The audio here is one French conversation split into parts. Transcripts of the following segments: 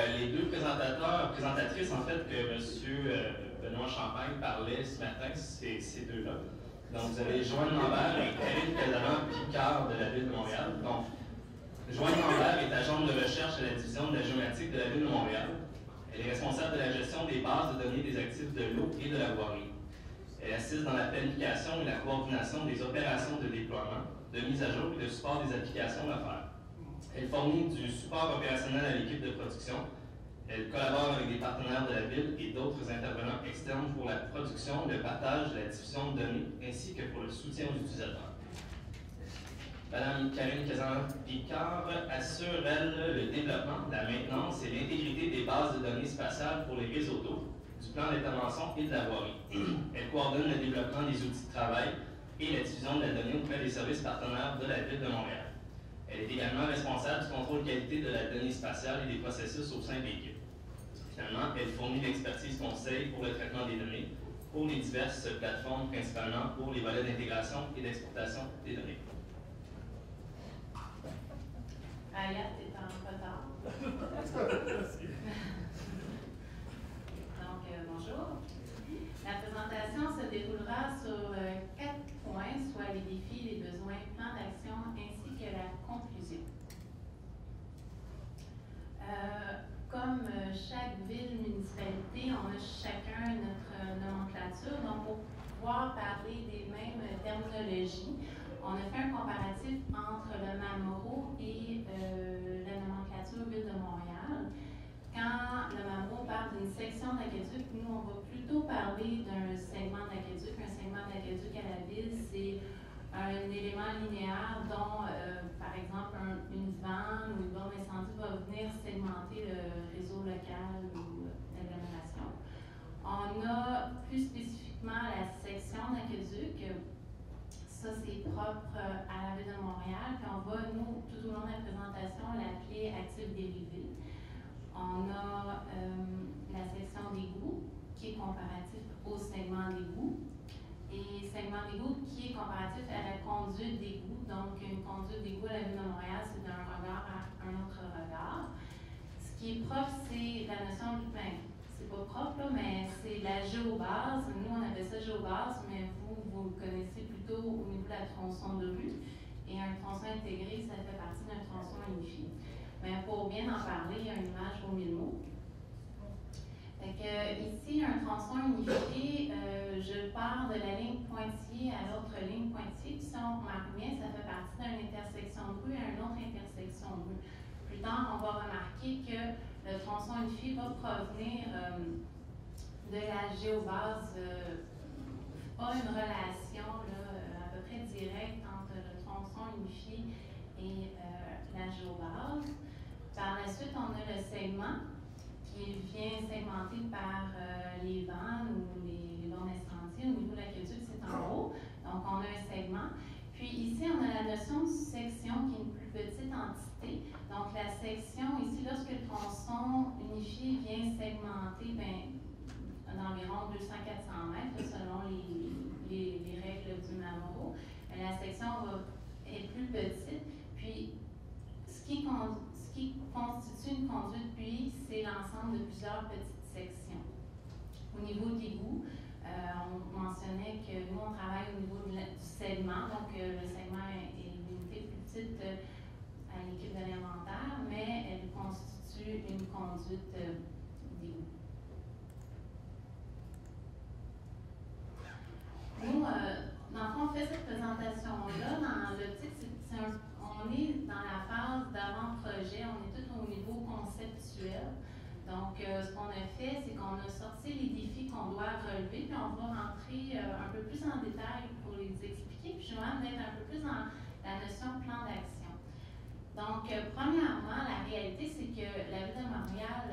Les deux présentatrices, en fait, que M. Benoît Champagne parlait ce matin, c'est ces deux-là. Donc, vous avez Joanne Lambert et Karine Cazalan-Picard de la Ville de Montréal. Donc, Joanne Lambert est agente de recherche à la division de la géomatique de la Ville de Montréal. Elle est responsable de la gestion des bases de données des actifs de l'eau et de la voirie. Elle assiste dans la planification et la coordination des opérations de déploiement, de mise à jour et de support des applications d'affaires. Elle fournit du support opérationnel à l'équipe de production. Elle collabore avec des partenaires de la Ville et d'autres intervenants externes pour la production, le partage, la diffusion de données, ainsi que pour le soutien aux utilisateurs. Madame Karine Cazalan-Picard assure, elle, le développement, la maintenance et l'intégrité des bases de données spatiales pour les réseaux d'eau, du plan d'intervention et de la voirie. Elle coordonne le développement des outils de travail et la diffusion de la donnée auprès des services partenaires de la Ville de Montréal. Elle est également responsable du contrôle qualité de la donnée spatiale et des processus au sein de l'équipe. Finalement, elle fournit l'expertise conseil pour le traitement des données pour les diverses plateformes, principalement pour les volets d'intégration et d'exportation des données. Ayat est en retard. Donc, bonjour. La présentation se déroulera sur 4 points, soit les défis, les besoins, plans d'action, ainsi que la conclusion. Comme chaque ville, municipalité, on a chacun notre nomenclature. Donc, pour pouvoir parler des mêmes terminologies, on a fait un comparatif entre le MAMRO et la nomenclature Ville de Montréal. Quand le MAMRO parle d'une section d'aqueduc, nous, on va plutôt parler d'un segment d'aqueduc. Un segment d'aqueduc à la ville, c'est un élément linéaire dont, par exemple, une vanne ou une borne incendie va venir segmenter le réseau local ou l'agglomération. On a plus spécifiquement la section d'aqueduc. Ça, c'est propre à la Ville de Montréal. Puis on va, nous, tout au long de la présentation, l'appeler actif dérivé. On a la section d'égout, qui est comparatif au segment d'égout. Et segment d'égout qui est comparatif à la conduite d'égout. Donc, une conduite d'égout à la Ville de Montréal, c'est d'un regard à un autre regard. Ce qui est propre, c'est la notion de, c'est pas propre, là, mais c'est la géobase. Nous, on appelle ça géobase, mais vous le connaissez plutôt au niveau de la tronçon de rue. Et un tronçon intégré, ça fait partie d'un tronçon unifié. Mais pour bien en parler, il y a une image vaut 1000 mots. Fait que, ici, un tronçon unifié, je pars de la ligne Poitiers à l'autre ligne Poitiers. Puis si on remarque bien, ça fait partie d'une intersection de rue à une autre intersection de rue. Plus tard, on va remarquer que le tronçon unifié va provenir de la géobase, a une relation là, à peu près directe entre le tronçon unifié et la géobase. Par la suite, on a le segment qui vient segmenter par les vannes ou les bornes incendies. Au niveau de l'aqueduc, c'est en haut. Donc, on a un segment. Puis ici, on a la notion de section qui est une plus petite entité. Donc, la section, ici, lorsque le tronçon unifié vient segmenter d'environ 200-400 mètres, selon les règles du MAMRO, la section est plus petite. Puis, ce qui constitue une conduite puis, c'est l'ensemble de plusieurs petites sections. Au niveau de l'égout, on mentionnait que nous, on travaille au niveau du segment, donc le segment est une unité plus petite à l'équipe de l'inventaire, mais elle constitue une conduite d'égout. Nous, dans le fond, on fait cette présentation-là, dans l'optique, on est dans la phase d'avant-projet, on est tout au niveau conceptuel. Donc, ce qu'on a fait, c'est qu'on a sorti les défis qu'on doit relever, puis on va rentrer un peu plus en détail pour les expliquer, puis je vais mettre un peu plus dans la notion plan d'action. Donc, premièrement, la réalité, c'est que la Ville de Montréal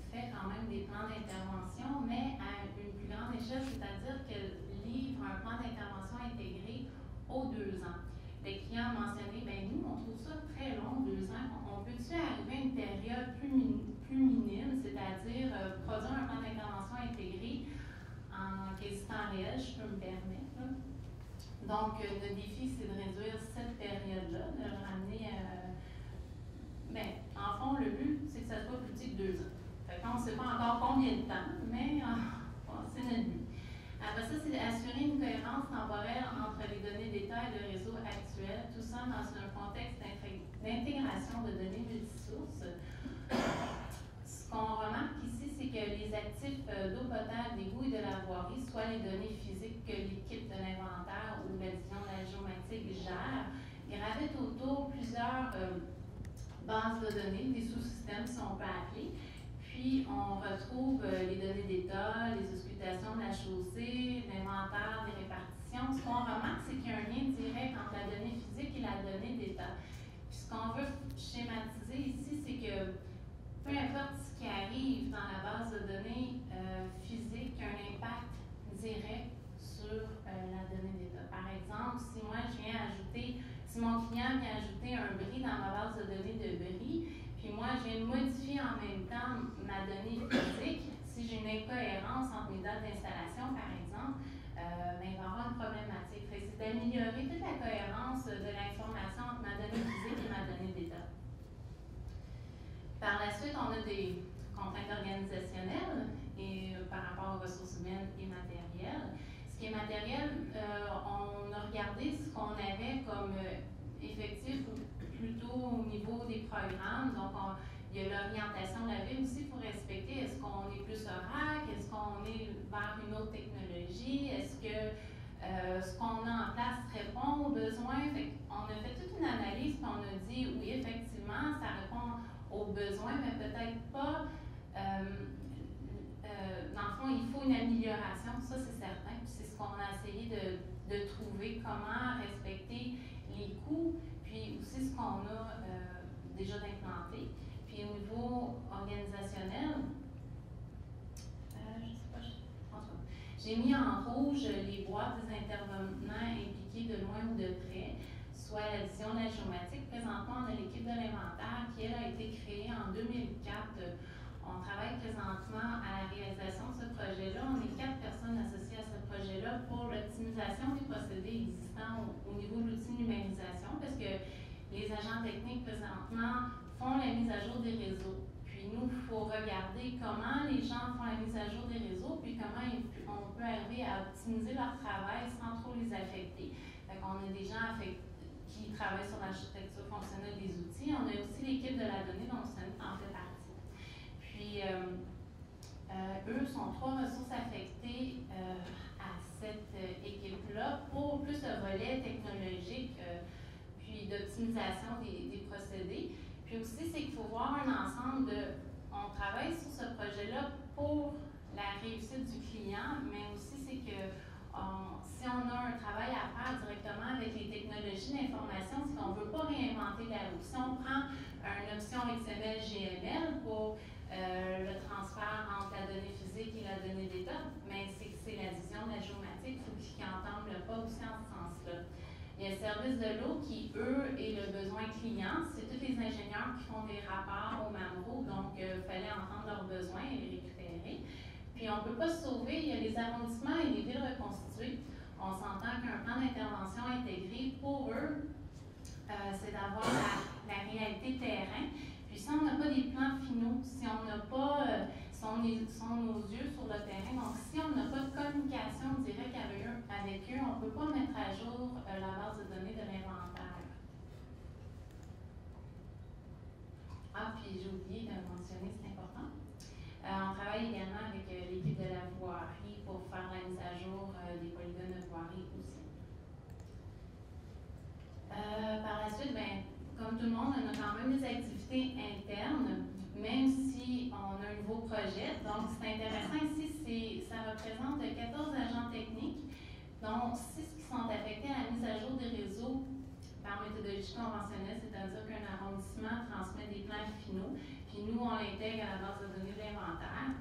fait quand même des plans d'intervention, mais à une plus grande échelle, c'est-à-dire qu'elle livre un plan d'intervention intégré aux 2 ans. Les clients ont mentionné, nous, on trouve ça très long, 2 ans. On peut-tu arriver à une période plus minime, c'est-à-dire produire un plan d'intervention intégré en quasi-temps réel, je peux me permettre. Là. Donc, le défi, c'est de réduire cette période-là, de le ramener en fond, le but, c'est que ça soit plus petit que 2 ans. on ne sait pas encore combien de temps, mais c'est notre but. Après ça, c'est d'assurer une cohérence temporelle entre les données d'État et le réseau actuel, tout ça dans un contexte d'intégration de données multisources. Ce qu'on remarque ici, c'est que les actifs d'eau potable, d'égout et de la voirie, soit les données physiques que l'équipe de l'inventaire ou la division de la géomatique gère, gravitent autour plusieurs bases de données, des sous-systèmes si on peut appeler. Puis on retrouve les données d'État, les auscultations de la chaussée, l'inventaire des répartitions. Ce qu'on remarque, c'est qu'il y a un lien direct entre la donnée physique et la donnée d'État. Puis ce qu'on veut schématiser ici, c'est que peu importe ce qui arrive dans la base de données physique, il y a un impact direct sur la donnée d'État. Par exemple, si moi je viens ajouter, si mon client vient ajouter un bris dans ma base de données de bris, puis moi je viens modifier en même temps ma donnée physique, si j'ai une incohérence entre mes dates d'installation, par exemple, ben, il va y avoir une problématique. C'est d'améliorer toute la cohérence de l'information entre ma donnée physique et ma donnée d'État. Par la suite, on a des contraintes organisationnelles et par rapport aux ressources humaines et matérielles. Ce qui est matériel, on a regardé ce qu'on avait comme effectif plutôt au niveau des programmes. Donc, il y a l'orientation de la ville aussi pour respecter. Est-ce qu'on est plus oracle? Est-ce qu'on est vers une autre technologie? Est-ce que ce qu'on a en place répond aux besoins? On a fait toute une analyse et on a dit oui, effectivement, ça répond aux besoins, mais peut-être pas. Dans le fond, il faut une amélioration, ça c'est certain. C'est ce qu'on a essayé de trouver, comment respecter les coûts, puis aussi ce qu'on a déjà d'implanté. Puis au niveau organisationnel, j'ai mis en rouge les boîtes des intervenants impliqués de loin ou de près, soit la division de la géomatique. Présentement, on a l'équipe de l'inventaire qui, elle, a été créée en 2004. On travaille présentement à la réalisation de ce projet-là. On est 4 personnes associées à ce projet-là pour l'optimisation des procédés existants au niveau de l'outil numérisation, parce que les agents techniques présentement font la mise à jour des réseaux. Puis nous, il faut regarder comment les gens font la mise à jour des réseaux, puis comment on peut arriver à optimiser leur travail sans trop les affecter. Fait qu'on a des gens qui travaillent sur l'architecture fonctionnelle des outils. On a aussi l'équipe de la donnée, dont ça en fait partie. Puis, eux sont 3 ressources affectées à cette équipe-là pour plus le volet technologique, puis d'optimisation des procédés. Puis aussi, c'est qu'il faut voir un ensemble on travaille sur ce projet-là pour la réussite du client, mais aussi c'est que si on a un travail à faire directement avec les technologies d'information, c'est qu'on ne veut pas réinventer la roue. Si on prend une option XML-GML pour le transfert entre la donnée physique et la donnée d'État, mais c'est la division de la géomatique, il faut qu'ils entendent le pas aussi en ce sens-là. Il y a le service de l'eau qui, eux, est le besoin client. C'est tous les ingénieurs qui font des rapports au MAMRO, donc il fallait entendre leurs besoins et les récupérer. Puis on ne peut pas se sauver, il y a les arrondissements et les villes reconstituées. On s'entend qu'un plan d'intervention intégré, pour eux, c'est d'avoir la réalité terrain. Puis si on n'a pas des plans finaux, si on n'a pas, sont nos yeux sur le terrain, donc si on n'a pas de communication directe avec eux, on ne peut pas mettre à jour la base de données de l'inventaire. Ah, puis j'ai oublié de mentionner, c'est important. On travaille également avec l'équipe de la voirie pour faire la mise à jour des polygones de voirie aussi. Par la suite, ben, comme tout le monde, on a quand même des activités internes, même si on a un nouveau projet. Donc, c'est intéressant ici, ça représente 14 agents techniques, dont 6 qui sont affectés à la mise à jour des réseaux par méthodologie conventionnelle, c'est-à-dire qu'un arrondissement transmet des plans finaux, puis nous, on l'intègre à la base de données de l'inventaire.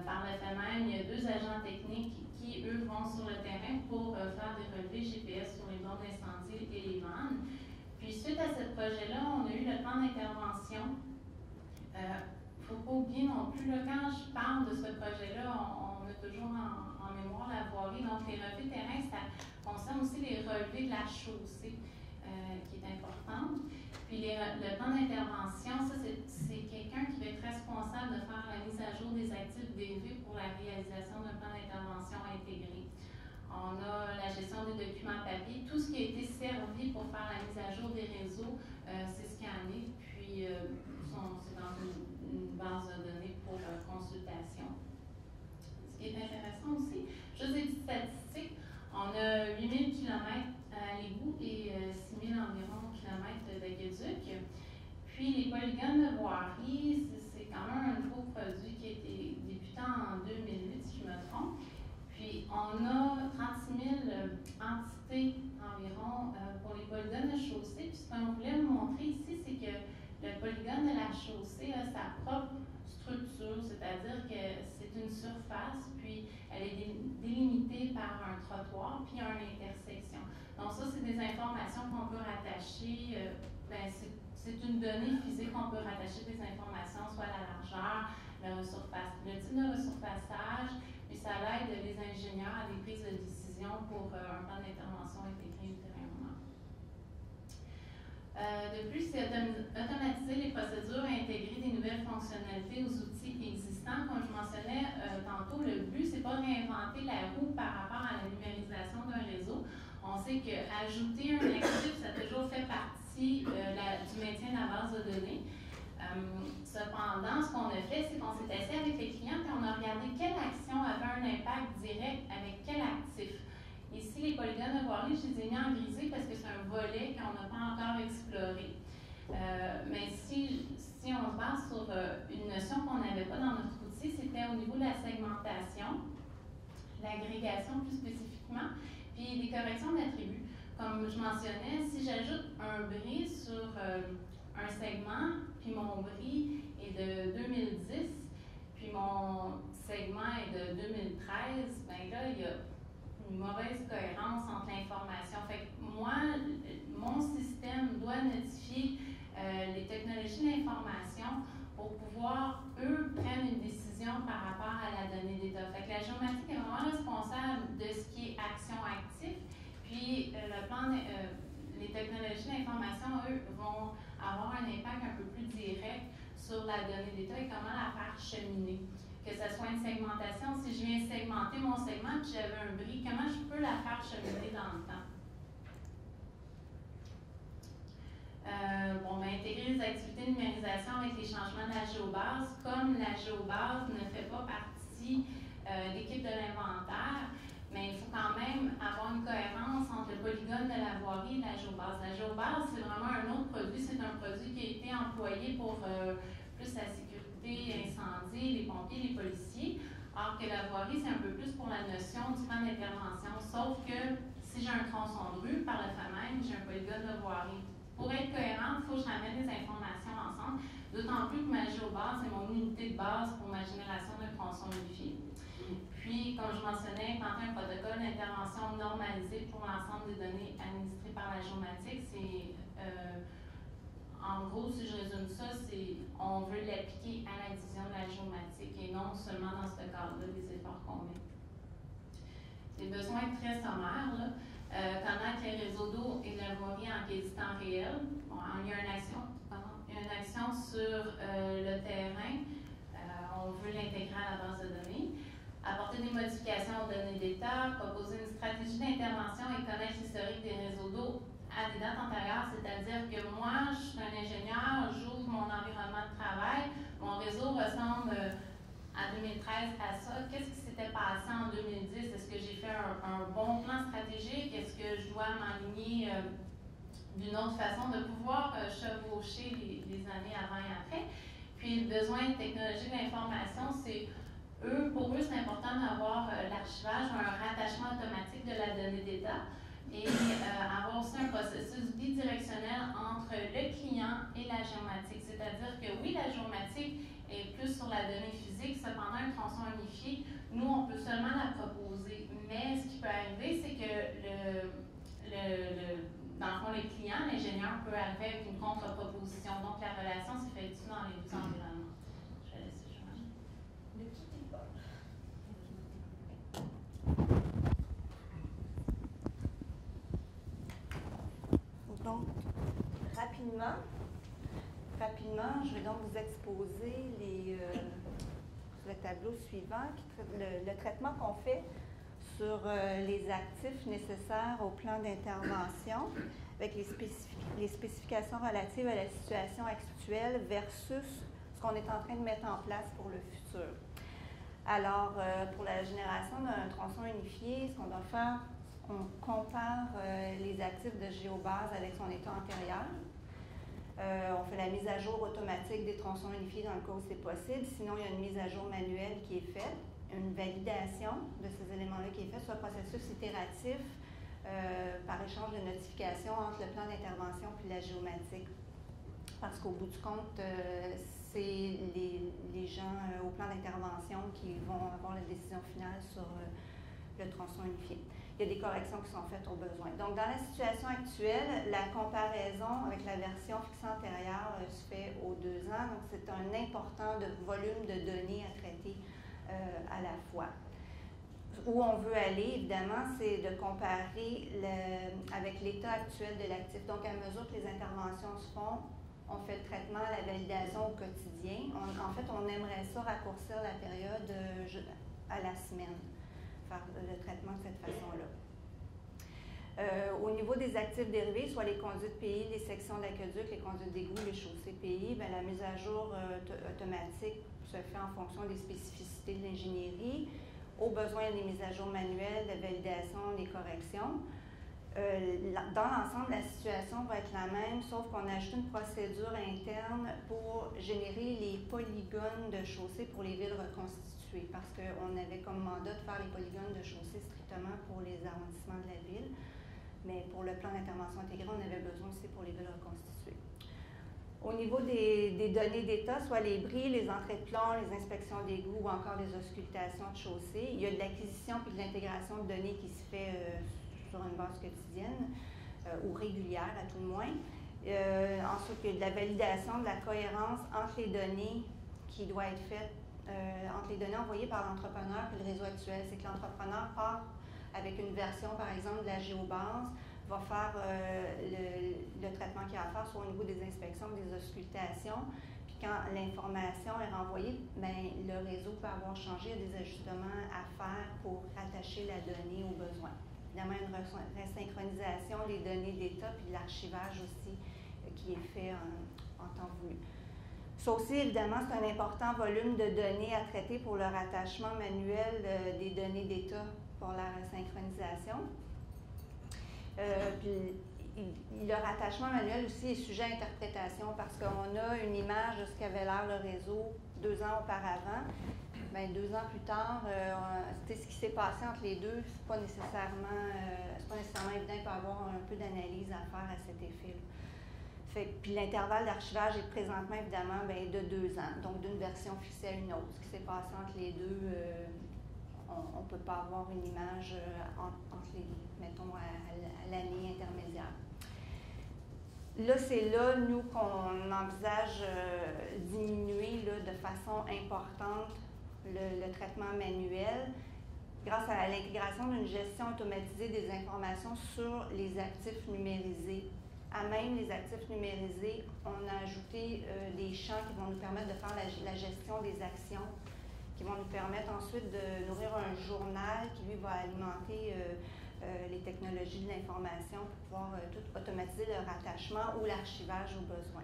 Par le fait même, il y a 2 agents techniques qui, eux, vont sur le terrain pour faire des relevés GPS sur les bords d'incendie et les vannes. Puis, suite à ce projet-là, on a eu le plan d'intervention. Il ne faut pas oublier non plus, là, quand je parle de ce projet-là, on a toujours en mémoire la voirie. Donc, les relevés terrain, ça concerne aussi les relevés de la chaussée, qui est importante. Puis, le plan d'intervention, ça, c'est quelqu'un qui va être responsable de faire la mise à actifs dérivés pour la réalisation d'un plan d'intervention intégré. On a la gestion des documents papier, tout ce qui a été servi pour faire la mise à jour des réseaux, c'est scanné, puis c'est dans une base de données pour consultation. Ce qui est intéressant aussi, juste des petites statistiques, on a 8000 km à l'égout et 6000 environ kilomètres d'aqueduc. Puis les polygones de voirie, c'est quand même un nouveau produit qui a été débutant en 2008, si je me trompe. Puis on a 36 000 entités environ pour les polygones de chaussée. Puis ce qu'on voulait vous montrer ici, c'est que le polygone de la chaussée a sa propre structure, c'est-à-dire que c'est une surface, puis elle est délimitée par un trottoir, puis une intersection. Donc ça, c'est des informations qu'on peut rattacher, c'est une donnée physique qu'on peut rattacher des informations, soit la largeur, le type de resurfaçage, puis ça aide les ingénieurs à des prises de décision pour un plan d'intervention intégré ultérieurement. De plus, c'est automatiser les procédures et intégrer des nouvelles fonctionnalités aux outils existants. Comme je mentionnais tantôt, le but, c'est pas de réinventer la roue par rapport à la numérisation d'un réseau. On sait qu'ajouter un actif, ça a toujours fait partie du maintien de la base de données. Cependant, ce qu'on a fait, c'est qu'on s'est assis avec les clients et on a regardé quelle action avait un impact direct avec quel actif. Ici, les polygones de voirie, je les ai mis en grisé parce que c'est un volet qu'on n'a pas encore exploré. Mais si on se base sur une notion qu'on n'avait pas dans notre outil, c'était au niveau de la segmentation, l'agrégation plus spécifiquement, puis des corrections d'attributs. Comme je mentionnais, si j'ajoute un bris sur un segment, puis mon bris est de 2010, puis mon segment est de 2013, bien là, il y a une mauvaise cohérence entre l'information. Fait que moi, mon système doit notifier les technologies d'information pour pouvoir, eux, prendre une décision par rapport à la donnée d'état. Fait que la géomatique est vraiment responsable de ce qui est action-actif, puis les technologies d'information, eux, vont avoir un impact un peu plus direct sur la donnée d'état et comment la faire cheminer. Que ce soit une segmentation, si je viens segmenter mon segment et j'avais un bris, comment je peux la faire cheminer dans le temps? Intégrer les activités de numérisation avec les changements de la géobase. Comme la géobase ne fait pas partie de l'équipe de l'inventaire, mais il faut quand même avoir une cohérence entre le polygone de la voirie et la géobase. La géobase, c'est vraiment un autre produit, c'est un produit qui a été employé pour plus la sécurité incendie, les pompiers, les policiers, alors que la voirie, c'est un peu plus pour la notion du plan d'intervention, sauf que si j'ai un tronçon de rue, par le fait même, j'ai un polygone de voirie. Pour être cohérent, il faut que je ramène les informations ensemble, d'autant plus que ma géobase, c'est mon unité de base pour ma génération de tronçons unifiés. Puis, comme je mentionnais, implanter un protocole d'intervention normalisé pour l'ensemble des données administrées par la géomatique, c'est, en gros, si je résume ça, c'est on veut l'appliquer à la division de la géomatique et non seulement dans ce cadre-là des efforts qu'on met. Les besoins très sommaires, là. Connaître les réseaux d'eau et de la voirie en temps réel. Bon, il y a une action sur le terrain. On veut l'intégrer à la base de données. Apporter des modifications aux données d'état, proposer une stratégie d'intervention et connaître l'historique des réseaux d'eau à des dates antérieures, c'est-à-dire que moi, je suis un ingénieur, j'ouvre mon environnement de travail, mon réseau ressemble à 2013 à ça. Qu'est-ce qui s'était passé en 2010? Est-ce que j'ai fait un bon plan stratégique? Est-ce que je dois m'aligner d'une autre façon de pouvoir chevaucher les années avant et après? Puis, le besoin de technologie de l'information, c'est pour eux, c'est important d'avoir l'archivage ou un rattachement automatique de la donnée d'état et avoir aussi un processus bidirectionnel entre le client et la géomatique. C'est-à-dire que oui, la géomatique est plus sur la donnée physique, cependant, un tronçon unifié, nous, on peut seulement la proposer. Mais ce qui peut arriver, c'est que dans le fond, le client, l'ingénieur, peut arriver avec une contre-proposition. Donc, la relation s'effectue dans les deux environnements. Je vais laisser Joanne. Ne quittez pas. Donc, rapidement, je vais donc vous exposer sur le tableau tableau suivant, le traitement qu'on fait sur les actifs nécessaires au plan d'intervention, avec les spécifications relatives à la situation actuelle versus ce qu'on est en train de mettre en place pour le futur. Alors, pour la génération d'un tronçon unifié, ce qu'on doit faire, on compare les actifs de géobase avec son état antérieur. On fait la mise à jour automatique des tronçons unifiés dans le cas où c'est possible. Sinon, il y a une mise à jour manuelle qui est faite, une validation de ces éléments-là qui est faite, soit un processus itératif par échange de notifications entre le plan d'intervention puis la géomatique. Parce qu'au bout du compte, c'est les gens au plan d'intervention qui vont avoir la décision finale sur le tronçon unifié. Il y a des corrections qui sont faites au besoin. Donc, dans la situation actuelle, la comparaison avec la version fixée antérieure se fait aux 2 ans. Donc, c'est un important volume de données à traiter à la fois. Où on veut aller, évidemment, c'est de comparer avec l'état actuel de l'actif. Donc, à mesure que les interventions se font, on fait le traitement, la validation au quotidien. En fait, on aimerait ça raccourcir la période à la semaine, faire le traitement de cette façon-là. Au niveau des actifs dérivés, soit les conduites pays, les sections d'aqueduc, les conduites d'égout, les chaussées pays, bien, la mise à jour automatique se fait en fonction des spécificités de l'ingénierie. Au besoin, des mises à jour manuelles, de validation, des corrections. Dans l'ensemble, la situation va être la même, sauf qu'on ajoute une procédure interne pour générer les polygones de chaussée pour les villes reconstituées, parce qu'on avait comme mandat de faire les polygones de chaussée strictement pour les arrondissements de la ville, mais pour le plan d'intervention intégré, on avait besoin aussi pour les villes reconstituées. Au niveau des données d'état, soit les bris, les entrées de plomb, les inspections d'égouts ou encore les auscultations de chaussée, il y a de l'acquisition puis de l'intégration de données qui se fait sur une base quotidienne ou régulière à tout le moins. Ensuite, il y a de la validation de la cohérence entre les données qui doit être faite, entre les données envoyées par l'entrepreneur et le réseau actuel. C'est que l'entrepreneur part avec une version, par exemple, de la géobase, va faire le traitement qu'il a à faire, soit au niveau des inspections, des auscultations. Puis quand l'information est renvoyée, bien, le réseau peut avoir changé, il y a des ajustements à faire pour rattacher la donnée aux besoins. Évidemment, une resynchronisation des données d'état puis de l'archivage aussi qui est fait en temps voulu. Ça aussi, évidemment, c'est un important volume de données à traiter pour le rattachement manuel des données d'état pour la synchronisation. Puis, le rattachement manuel aussi est sujet à interprétation parce qu'on a une image de ce qu'avait l'air le réseau 2 ans auparavant. Bien, 2 ans plus tard, ce qui s'est passé entre les deux, c'est pas nécessairement évident, il peut y avoir un peu d'analyse à faire à cet effet-là. Puis l'intervalle d'archivage est présentement, évidemment, bien, de 2 ans, donc d'une version fixée à une autre. Ce qui s'est passé entre les deux, on ne peut pas avoir une image entre les, mettons, à l'année intermédiaire. Là, c'est là, nous, qu'on envisage diminuer là, de façon importante le traitement manuel grâce à l'intégration d'une gestion automatisée des informations sur les actifs numérisés. À même les actifs numérisés, on a ajouté des champs qui vont nous permettre de faire la gestion des actions, qui vont nous permettre ensuite de nourrir un journal qui, lui, va alimenter les technologies de l'information pour pouvoir tout automatiser le rattachement ou l'archivage au besoin,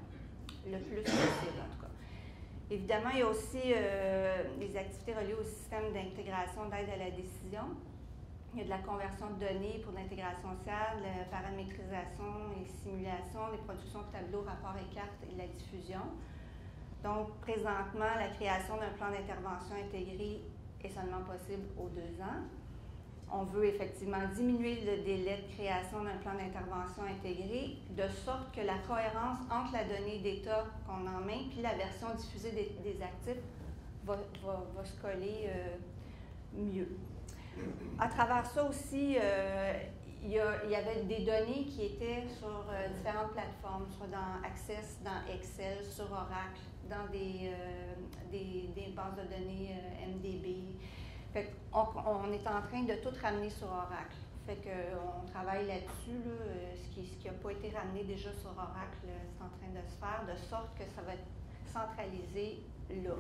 le plus possible en tout cas. Évidemment, il y a aussi des activités reliées au système d'intégration d'aide à la décision. Il y a de la conversion de données pour l'intégration sociale, la paramétrisation et simulation, des productions de tableaux, rapports et cartes et de la diffusion. Donc, présentement, la création d'un plan d'intervention intégré est seulement possible aux 2 ans. On veut effectivement diminuer le délai de création d'un plan d'intervention intégré, de sorte que la cohérence entre la donnée d'état qu'on en met puis la version diffusée des actifs va se coller mieux. À travers ça aussi, il y avait des données qui étaient sur différentes plateformes, soit dans Access, dans Excel, sur Oracle, dans des bases de données MDB. Fait qu'on est en train de tout ramener sur Oracle. Fait qu'on travaille là-dessus. Là, ce qui n'a pas été ramené déjà sur Oracle, c'est en train de se faire, de sorte que ça va être centralisé là.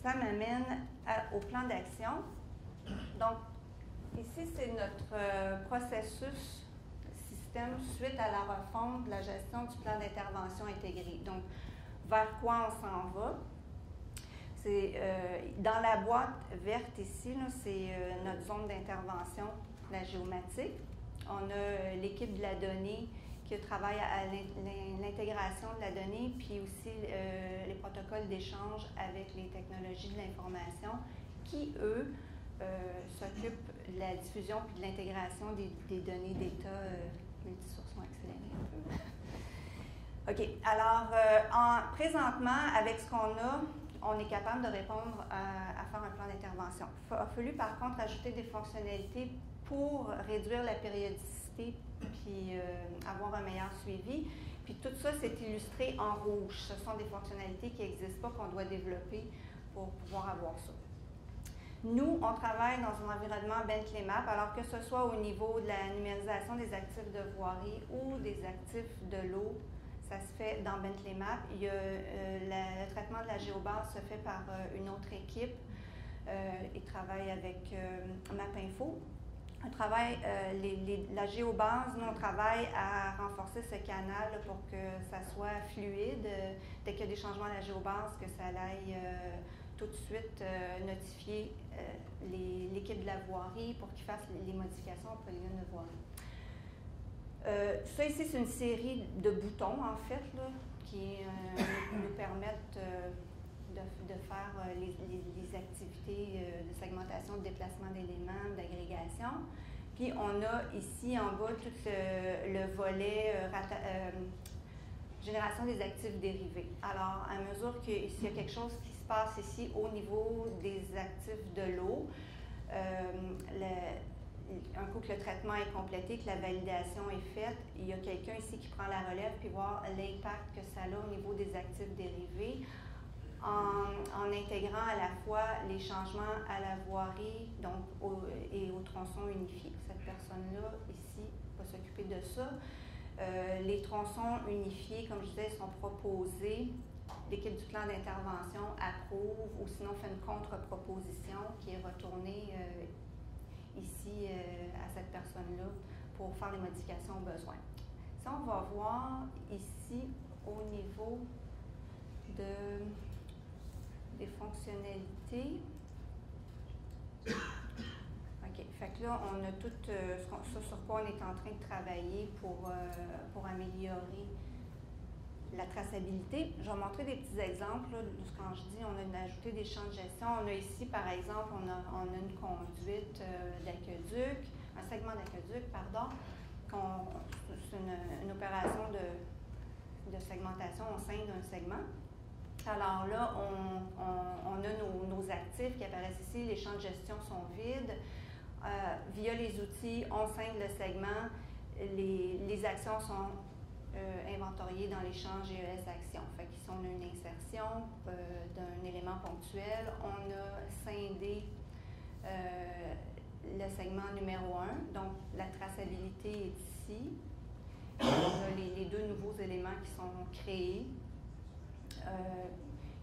ça m'amène au plan d'action. Donc, ici, c'est notre processus système suite à la refonte de la gestion du plan d'intervention intégré. Donc, vers quoi on s'en va? C'est dans la boîte verte ici, c'est notre zone d'intervention, la géomatique. On a l'équipe de la donnée qui travaille à l'intégration de la donnée, puis aussi les protocoles d'échange avec les technologies de l'information qui, eux, s'occupent de la diffusion puis de l'intégration des données d'État multisources accélérées un peu. OK. Alors, présentement, avec ce qu'on a, on est capable de répondre à faire un plan d'intervention. Il a fallu, par contre, ajouter des fonctionnalités pour réduire la périodicité puis avoir un meilleur suivi. Puis tout ça, c'est illustré en rouge. Ce sont des fonctionnalités qui n'existent pas, qu'on doit développer pour pouvoir avoir ça. Nous, on travaille dans un environnement Bentley Map, alors que ce soit au niveau de la numérisation des actifs de voirie ou des actifs de l'eau, ça se fait dans Bentley Map. Il y a, le traitement de la géobase se fait par une autre équipe. Ils travaillent avec MapInfo. On travaille, la géobase, nous, on travaille à renforcer ce canal là, pour que ça soit fluide. Dès qu'il y a des changements à la géobase, que ça aille tout de suite notifier l'équipe de la voirie pour qu'ils fassent les modifications au polygone de voirie. Ça ici, c'est une série de boutons, en fait, là, qui nous permettent de faire les activités de segmentation, de déplacement d'éléments, d'agrégation. Puis on a ici en bas tout le volet génération des actifs dérivés. Alors, à mesure qu'il y a quelque chose qui se passe ici au niveau des actifs de l'eau, un coup que le traitement est complété, que la validation est faite, il y a quelqu'un ici qui prend la relève puis voir l'impact que ça a au niveau des actifs dérivés en intégrant à la fois les changements à la voirie donc et au tronçon unifié. Cette personne-là, ici, va s'occuper de ça. Les tronçons unifiés, comme je disais, sont proposés. L'équipe du plan d'intervention approuve ou sinon fait une contre-proposition qui est retournée ici à cette personne-là pour faire les modifications au besoin. Si on va voir ici au niveau des fonctionnalités. OK. Fait que là, on a tout ce sur quoi on est en train de travailler pour améliorer la traçabilité. Je vais montrer des petits exemples. Là, quand je dis on a ajouté des champs de gestion, on a ici, par exemple, on a une conduite d'aqueduc, un segment d'aqueduc, pardon. C'est une opération de segmentation au sein d'un segment. Alors là, on a nos actifs qui apparaissent ici. Les champs de gestion sont vides. Via les outils, on scinde le segment. Les actions sont inventoriées dans les champs GES Actions. Fait qu'ici, on a une insertion d'un élément ponctuel. On a scindé le segment numéro 1. Donc, la traçabilité est ici. On a les deux nouveaux éléments qui sont créés.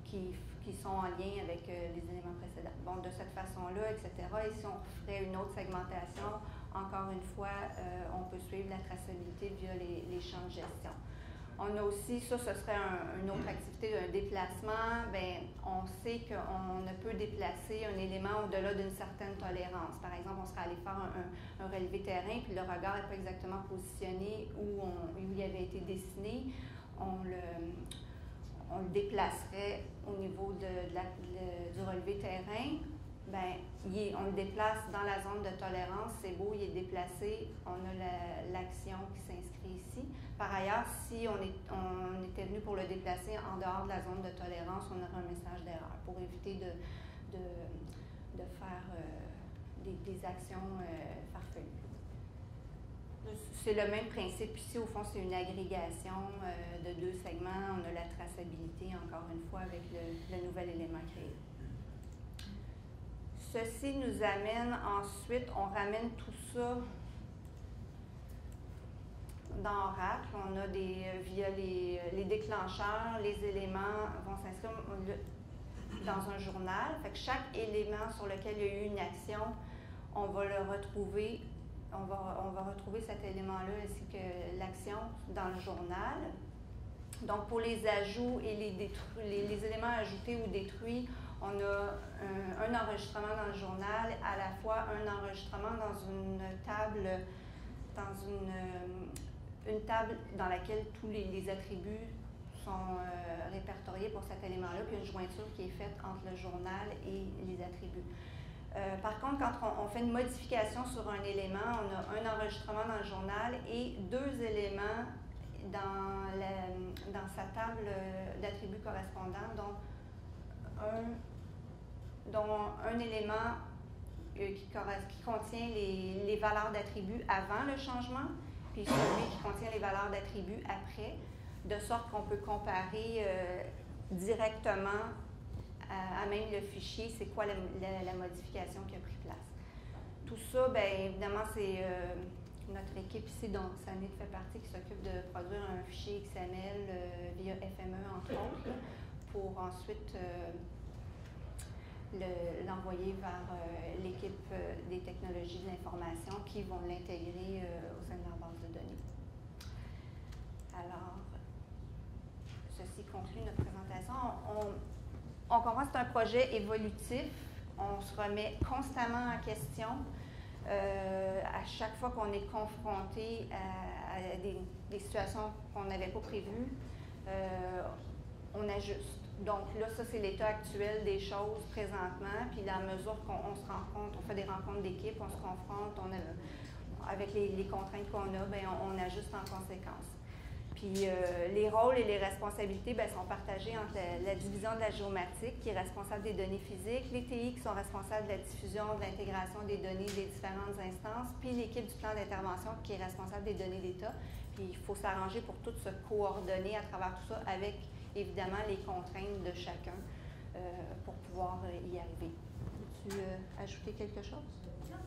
Qui sont en lien avec les éléments précédents. Bon, de cette façon-là, etc. Et si on ferait une autre segmentation, encore une fois, on peut suivre la traçabilité via les champs de gestion. On a aussi, ce serait une autre activité d'un déplacement. Bien, on sait qu'on ne peut déplacer un élément au-delà d'une certaine tolérance. Par exemple, on serait allé faire un relevé terrain, puis le regard n'est pas exactement positionné où il avait été dessiné. On le déplacerait au niveau du relevé terrain. Bien, on le déplace dans la zone de tolérance, c'est beau, il est déplacé, on a l'action qui s'inscrit ici. Par ailleurs, si on était venu pour le déplacer en dehors de la zone de tolérance, on aurait un message d'erreur pour éviter de faire des actions farfelues. C'est le même principe ici, au fond, c'est une agrégation de deux segments. On a la traçabilité, encore une fois, avec le nouvel élément créé. Ceci nous amène ensuite, on ramène tout ça dans Oracle. On a via les déclencheurs, les éléments vont s'inscrire. dans un journal. Fait que chaque élément sur lequel il y a eu une action, on va le retrouver, on va retrouver cet élément-là ainsi que l'action dans le journal. Donc, pour les ajouts et les éléments ajoutés ou détruits, on a un enregistrement dans le journal, à la fois un enregistrement dans une table, une table dans laquelle tous les attributs sont répertoriés pour cet élément-là, puis une jointure qui est faite entre le journal et les attributs. Par contre, quand on fait une modification sur un élément, on a un enregistrement dans le journal et deux éléments dans sa table d'attributs correspondants, dont un élément qui contient les valeurs d'attributs avant le changement, puis celui qui contient les valeurs d'attributs après, de sorte qu'on peut comparer directement à même le fichier, c'est quoi la modification qui a pris place. Tout ça, bien évidemment, c'est notre équipe ici, dont Sanit fait partie, qui s'occupe de produire un fichier XML via FME, entre autres, là, pour ensuite l'envoyer vers l'équipe des technologies de l'information qui vont l'intégrer au sein de leur base de données. Alors, ceci conclut notre présentation. On comprend que c'est un projet évolutif. On se remet constamment en question. À chaque fois qu'on est confronté à des situations qu'on n'avait pas prévues, on ajuste. Donc là, ça, c'est l'état actuel des choses présentement. Puis à mesure qu'on se rencontre, on fait des rencontres d'équipe, on se confronte, avec les contraintes qu'on a, bien, on ajuste en conséquence. Puis les rôles et les responsabilités bien, sont partagés entre la division de la géomatique, qui est responsable des données physiques, les TI qui sont responsables de la diffusion, de l'intégration des données des différentes instances, puis l'équipe du plan d'intervention qui est responsable des données d'État. Puis il faut s'arranger pour tout se coordonner à travers tout ça avec, évidemment, les contraintes de chacun pour pouvoir y arriver. Veux-tu ajouter quelque chose? Non.